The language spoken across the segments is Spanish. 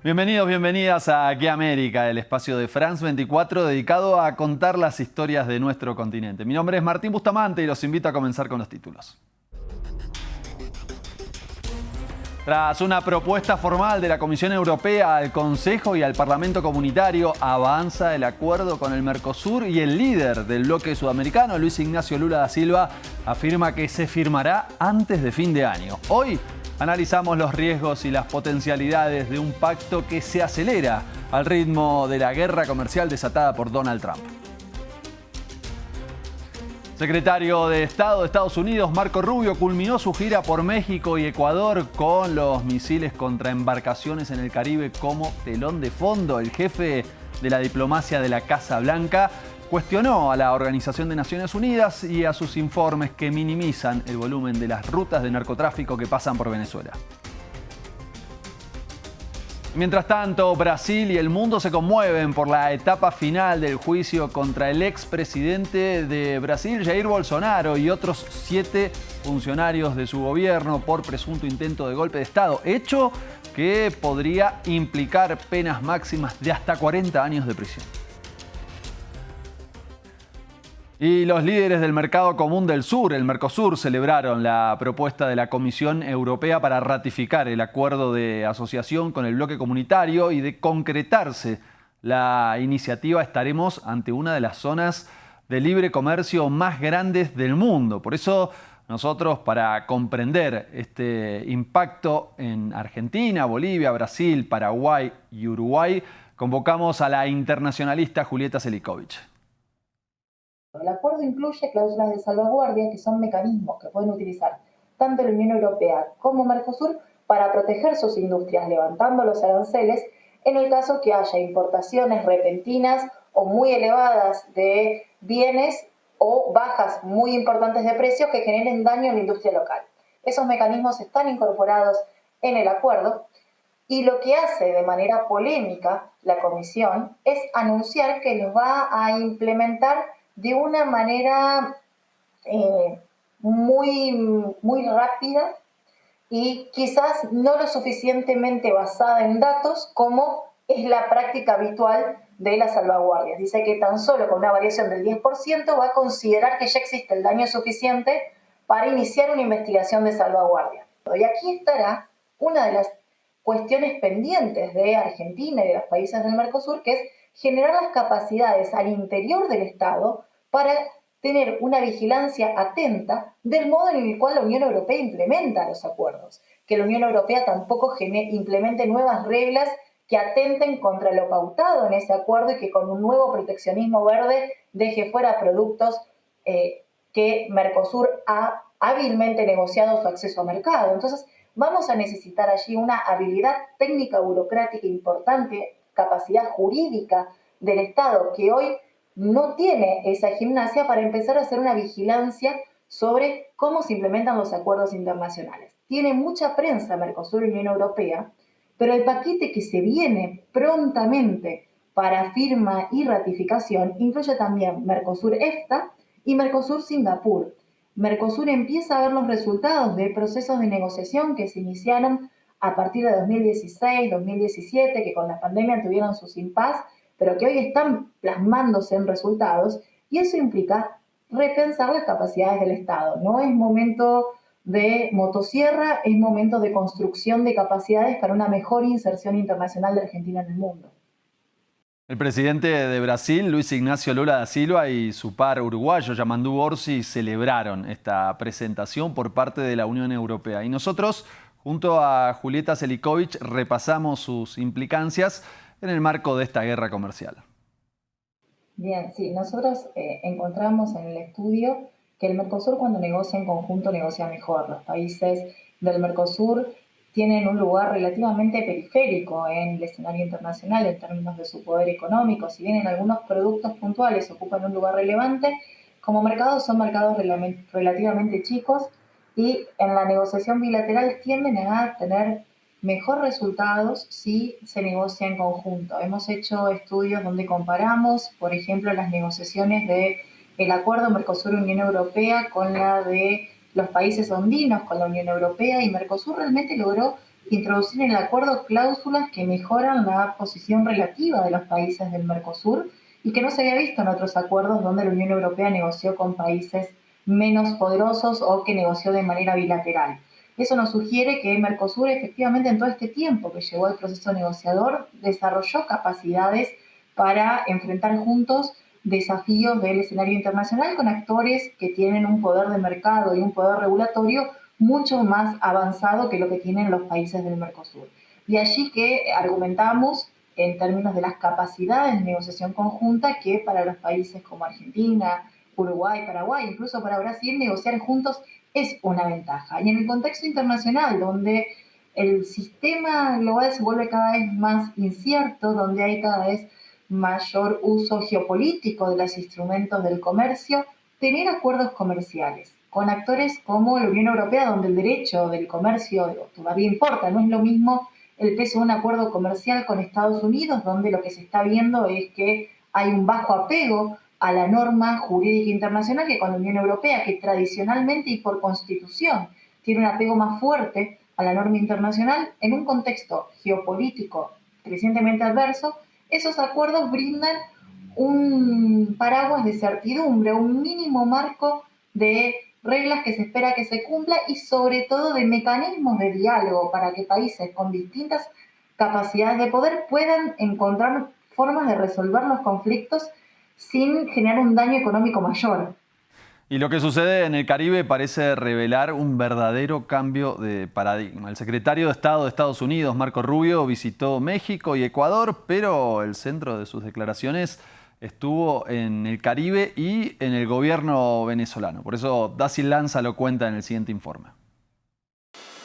Bienvenidos, bienvenidas a Aquí América, el espacio de France 24 dedicado a contar las historias de nuestro continente. Mi nombre es Martín Bustamante y los invito a comenzar con los títulos. Tras una propuesta formal de la Comisión Europea al Consejo y al Parlamento Comunitario, avanza el acuerdo con el Mercosur y el líder del bloque sudamericano, Luis Ignacio Lula da Silva, afirma que se firmará antes de fin de año. Hoy analizamos los riesgos y las potencialidades de un pacto que se acelera al ritmo de la guerra comercial desatada por Donald Trump. Secretario de Estado de Estados Unidos, Marco Rubio, culminó su gira por México y Ecuador con los misiles contra embarcaciones en el Caribe como telón de fondo. El jefe de la diplomacia de la Casa Blanca cuestionó a la Organización de Naciones Unidas y a sus informes que minimizan el volumen de las rutas de narcotráfico que pasan por Venezuela. Mientras tanto, Brasil y el mundo se conmueven por la etapa final del juicio contra el expresidente de Brasil, Jair Bolsonaro, y otros 7 funcionarios de su gobierno por presunto intento de golpe de Estado, hecho que podría implicar penas máximas de hasta 40 años de prisión. Y los líderes del Mercado Común del Sur, el Mercosur, celebraron la propuesta de la Comisión Europea para ratificar el acuerdo de asociación con el bloque comunitario, y de concretarse la iniciativa estaremos ante una de las zonas de libre comercio más grandes del mundo. Por eso nosotros, para comprender este impacto en Argentina, Bolivia, Brasil, Paraguay y Uruguay, convocamos a la internacionalista Julieta Selikovich. El acuerdo incluye cláusulas de salvaguardia, que son mecanismos que pueden utilizar tanto la Unión Europea como Mercosur para proteger sus industrias, levantando los aranceles en el caso que haya importaciones repentinas o muy elevadas de bienes o bajas muy importantes de precios que generen daño en la industria local. Esos mecanismos están incorporados en el acuerdo, y lo que hace de manera polémica la Comisión es anunciar que los va a implementar de una manera muy rápida y quizás no lo suficientemente basada en datos como es la práctica habitual de las salvaguardias. Dice que tan solo con una variación del 10% va a considerar que ya existe el daño suficiente para iniciar una investigación de salvaguardia. Y aquí estará una de las cuestiones pendientes de Argentina y de los países del Mercosur, que es generar las capacidades al interior del Estado para tener una vigilancia atenta del modo en el cual la Unión Europea implementa los acuerdos. Que la Unión Europea tampoco implemente nuevas reglas que atenten contra lo pautado en ese acuerdo y que con un nuevo proteccionismo verde deje fuera productos que Mercosur ha hábilmente negociado su acceso a mercado. Entonces, vamos a necesitar allí una habilidad técnica burocrática importante, capacidad jurídica del Estado que hoy no tiene esa gimnasia para empezar a hacer una vigilancia sobre cómo se implementan los acuerdos internacionales. Tiene mucha prensa Mercosur y Unión Europea, pero el paquete que se viene prontamente para firma y ratificación incluye también Mercosur-EFTA y Mercosur-Singapur. Mercosur empieza a ver los resultados de procesos de negociación que se iniciaron a partir de 2016, 2017, que con la pandemia tuvieron sus impas, pero que hoy están plasmándose en resultados, y eso implica repensar las capacidades del Estado. No es momento de motosierra, es momento de construcción de capacidades para una mejor inserción internacional de Argentina en el mundo. El presidente de Brasil, Luis Ignacio Lula da Silva, y su par uruguayo, Yamandu Orsi, celebraron esta presentación por parte de la Unión Europea. Y nosotros, junto a Julieta Selikovich, repasamos sus implicancias en el marco de esta guerra comercial. Bien, sí, nosotros encontramos en el estudio que el Mercosur, cuando negocia en conjunto, negocia mejor. Los países del Mercosur tienen un lugar relativamente periférico en el escenario internacional en términos de su poder económico. Si bien en algunos productos puntuales ocupan un lugar relevante, como mercados son mercados relativamente chicos, y en la negociación bilateral tienden a tener mejor resultados si se negocia en conjunto. Hemos hecho estudios donde comparamos, por ejemplo, las negociaciones del acuerdo Mercosur-Unión Europea con la de los países andinos con la Unión Europea, y Mercosur realmente logró introducir en el acuerdo cláusulas que mejoran la posición relativa de los países del Mercosur y que no se había visto en otros acuerdos donde la Unión Europea negoció con países menos poderosos o que negoció de manera bilateral. Eso nos sugiere que Mercosur efectivamente en todo este tiempo que llevó el proceso negociador desarrolló capacidades para enfrentar juntos desafíos del escenario internacional con actores que tienen un poder de mercado y un poder regulatorio mucho más avanzado que lo que tienen los países del Mercosur. Y allí que argumentamos en términos de las capacidades de negociación conjunta que para los países como Argentina, Uruguay, Paraguay, incluso para Brasil, negociar juntos es una ventaja. Y en el contexto internacional, donde el sistema global se vuelve cada vez más incierto, donde hay cada vez mayor uso geopolítico de los instrumentos del comercio, tener acuerdos comerciales con actores como la Unión Europea, donde el derecho del comercio todavía importa, no es lo mismo el peso de un acuerdo comercial con Estados Unidos, donde lo que se está viendo es que hay un bajo apego a la norma jurídica internacional que con la Unión Europea, que tradicionalmente y por constitución tiene un apego más fuerte a la norma internacional, en un contexto geopolítico crecientemente adverso, esos acuerdos brindan un paraguas de certidumbre, un mínimo marco de reglas que se espera que se cumpla y sobre todo de mecanismos de diálogo para que países con distintas capacidades de poder puedan encontrar formas de resolver los conflictos sin generar un daño económico mayor. Y lo que sucede en el Caribe parece revelar un verdadero cambio de paradigma. El secretario de Estado de Estados Unidos, Marco Rubio, visitó México y Ecuador, pero el centro de sus declaraciones estuvo en el Caribe y en el gobierno venezolano. Por eso Daci Lanza lo cuenta en el siguiente informe.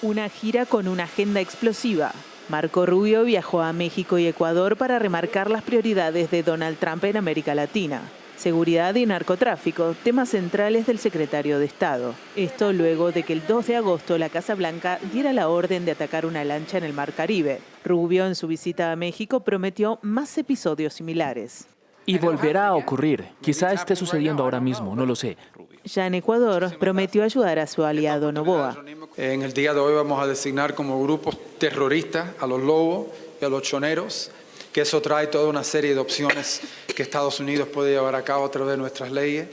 Una gira con una agenda explosiva. Marco Rubio viajó a México y Ecuador para remarcar las prioridades de Donald Trump en América Latina. Seguridad y narcotráfico, temas centrales del secretario de Estado. Esto luego de que el 2 de agosto la Casa Blanca diera la orden de atacar una lancha en el Mar Caribe. Rubio, en su visita a México, prometió más episodios similares. Y volverá a ocurrir. Quizá esté sucediendo ahora mismo, no lo sé. Ya en Ecuador, prometió ayudar a su aliado Noboa. En el día de hoy vamos a designar como grupos terroristas a los lobos y a los choneros, que eso trae toda una serie de opciones que Estados Unidos puede llevar a cabo a través de nuestras leyes.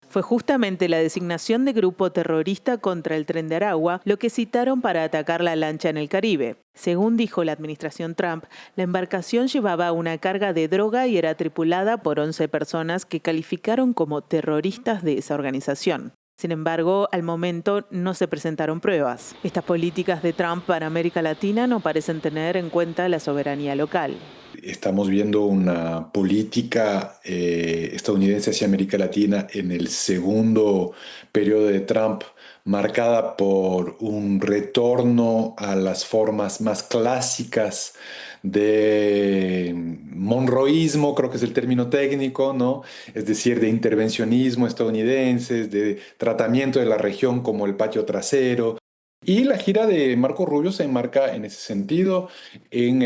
Fue justamente la designación de grupo terrorista contra el Tren de Aragua lo que citaron para atacar la lancha en el Caribe. Según dijo la administración Trump, la embarcación llevaba una carga de droga y era tripulada por 11 personas que calificaron como terroristas de esa organización. Sin embargo, al momento no se presentaron pruebas. Estas políticas de Trump para América Latina no parecen tener en cuenta la soberanía local. Estamos viendo una política estadounidense hacia América Latina en el segundo periodo de Trump, marcada por un retorno a las formas más clásicas de monroísmo, creo que es el término técnico, ¿no? Es decir, de intervencionismo estadounidense, de tratamiento de la región como el patio trasero. Y la gira de Marco Rubio se enmarca en ese sentido, en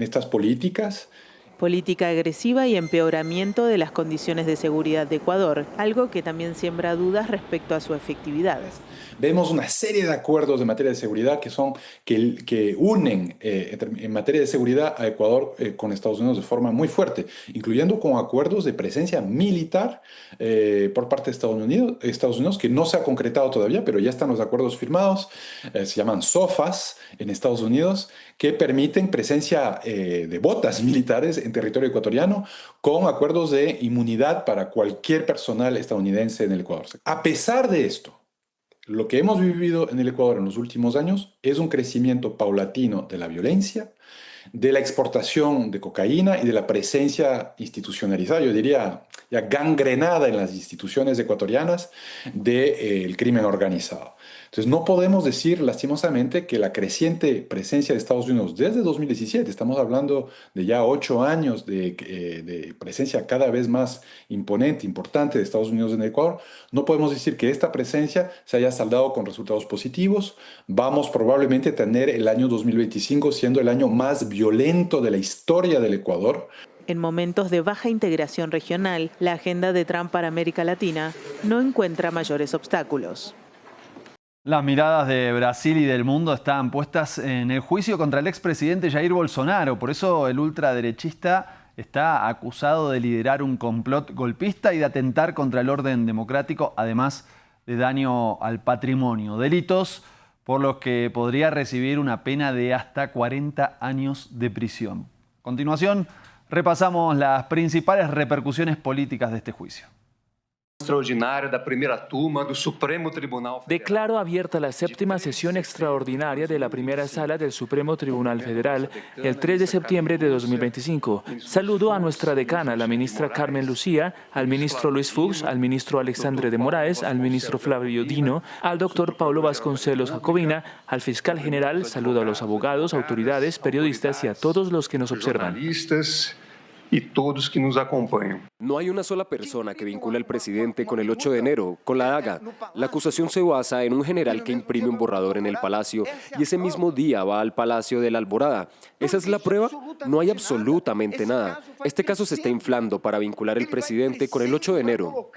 estas políticas. Política agresiva y empeoramiento de las condiciones de seguridad de Ecuador, algo que también siembra dudas respecto a su efectividad. Vemos una serie de acuerdos en materia de seguridad que unen en materia de seguridad a Ecuador con Estados Unidos de forma muy fuerte, incluyendo con acuerdos de presencia militar por parte de Estados Unidos, que no se ha concretado todavía, pero ya están los acuerdos firmados, se llaman SOFAs en Estados Unidos, que permiten presencia de botas militares en territorio ecuatoriano con acuerdos de inmunidad para cualquier personal estadounidense en el Ecuador. A pesar de esto, lo que hemos vivido en el Ecuador en los últimos años es un crecimiento paulatino de la violencia, de la exportación de cocaína y de la presencia institucionalizada, yo diría ya gangrenada en las instituciones ecuatorianas del crimen organizado. Entonces no podemos decir lastimosamente que la creciente presencia de Estados Unidos desde 2017, estamos hablando de ya 8 años de presencia cada vez más imponente, importante de Estados Unidos en el Ecuador, no podemos decir que esta presencia se haya saldado con resultados positivos. Vamos probablemente a tener el año 2025 siendo el año más violento de la historia del Ecuador. En momentos de baja integración regional, la agenda de Trump para América Latina no encuentra mayores obstáculos. Las miradas de Brasil y del mundo están puestas en el juicio contra el expresidente Jair Bolsonaro. Por eso el ultraderechista está acusado de liderar un complot golpista y de atentar contra el orden democrático, además de daño al patrimonio. Delitos por los que podría recibir una pena de hasta 40 años de prisión. A continuación, repasamos las principales repercusiones políticas de este juicio. Declaro abierta la séptima sesión extraordinaria de la primera sala del Supremo Tribunal Federal el 3 de septiembre de 2025. Saludo a nuestra decana, la ministra Carmen Lucía, al ministro Luis Fux, al ministro Alexandre de Moraes, al ministro Flavio Dino, al doctor Paulo Vasconcelos Jacobina, al fiscal general. Saludo a los abogados, autoridades, periodistas y a todos los que nos observan. Y todos que nos acompañan. No hay una sola persona que vincula al presidente con el 8 de enero, con la daga. La acusación se basa en un general que imprime un borrador en el Palacio y ese mismo día va al Palacio de la Alborada. ¿Esa es la prueba? No hay absolutamente nada. Este caso se está inflando para vincular al presidente con el 8 de enero.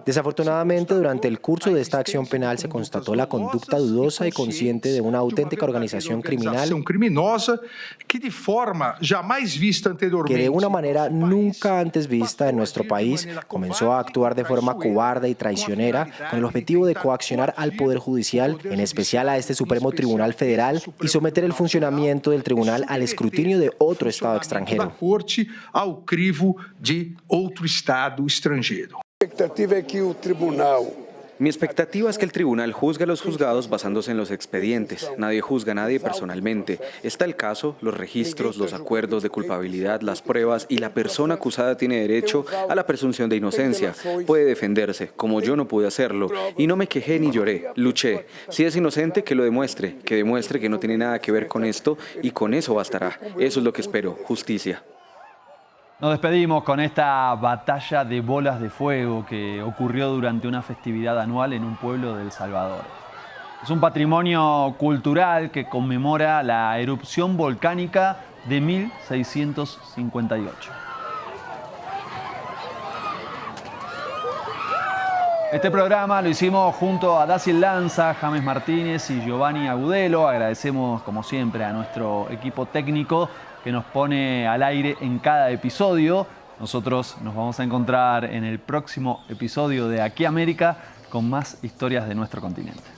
Desafortunadamente, durante el curso de esta acción penal se constató la conducta dudosa y consciente de una auténtica organización criminal que de una manera nunca antes vista en nuestro país comenzó a actuar de forma cobarde y traicionera con el objetivo de coaccionar al Poder Judicial, en especial a este Supremo Tribunal Federal, y someter el funcionamiento del tribunal al escrutinio de otro Estado extranjero. Mi expectativa es que el tribunal juzgue a los juzgados basándose en los expedientes. Nadie juzga a nadie personalmente. Está el caso, los registros, los acuerdos de culpabilidad, las pruebas, y la persona acusada tiene derecho a la presunción de inocencia. Puede defenderse, como yo no pude hacerlo. Y no me quejé ni lloré, luché. Si es inocente, que lo demuestre. Que demuestre que no tiene nada que ver con esto, y con eso bastará. Eso es lo que espero, justicia. Nos despedimos con esta batalla de bolas de fuego que ocurrió durante una festividad anual en un pueblo de El Salvador. Es un patrimonio cultural que conmemora la erupción volcánica de 1658. Este programa lo hicimos junto a Daciel Lanza, James Martínez y Giovanni Agudelo. Agradecemos, como siempre, a nuestro equipo técnico que nos pone al aire en cada episodio. Nosotros nos vamos a encontrar en el próximo episodio de Aquí América con más historias de nuestro continente.